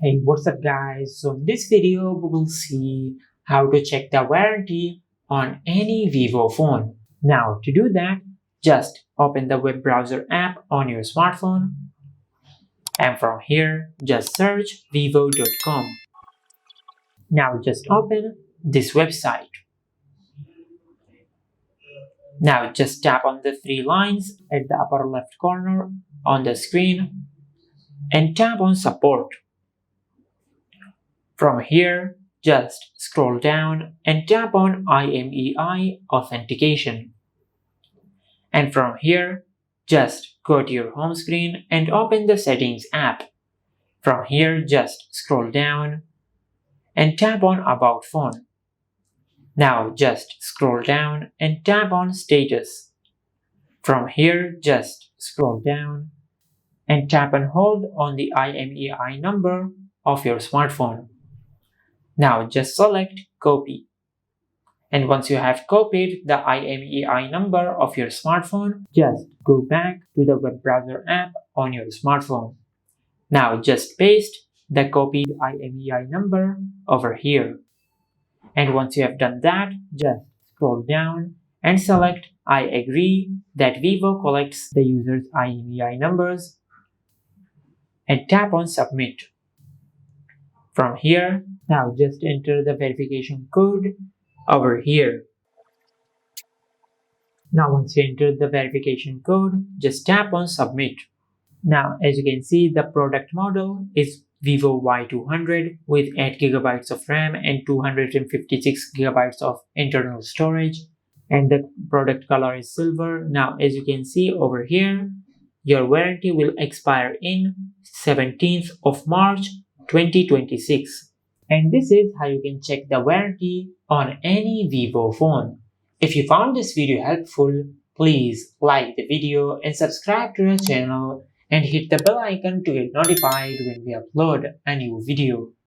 Hey, what's up guys? So in this video we will see how to check the warranty on any Vivo phone. Now to do that, just open the web browser app on your smartphone and from here just search vivo.com. Now just open this website. Now just tap on the three lines at the upper left corner on the screen and tap on support. From here, just scroll down and tap on IMEI authentication. And from here, just go to your home screen and open the settings app. From here, just scroll down and tap on about phone. Now just scroll down and tap on status. From here, just scroll down and tap and hold on the IMEI number of your smartphone. Now just select copy. And once you have copied the IMEI number of your smartphone, just go back to the web browser app on your smartphone. Now just paste the copied IMEI number over here. And once you have done that, just scroll down and select I agree that Vivo collects the user's IMEI numbers and tap on submit. From here, now just enter the verification code over here. Now once you enter the verification code, just tap on submit. Now as you can see, the product model is Vivo Y200 with 8GB of RAM and 256GB of internal storage, and the product color is silver. Now as you can see over here, your warranty will expire in 17th of March 2026. And this is how you can check the warranty on any Vivo phone. If you found this video helpful, please like the video and subscribe to our channel and hit the bell icon to get notified when we upload a new video.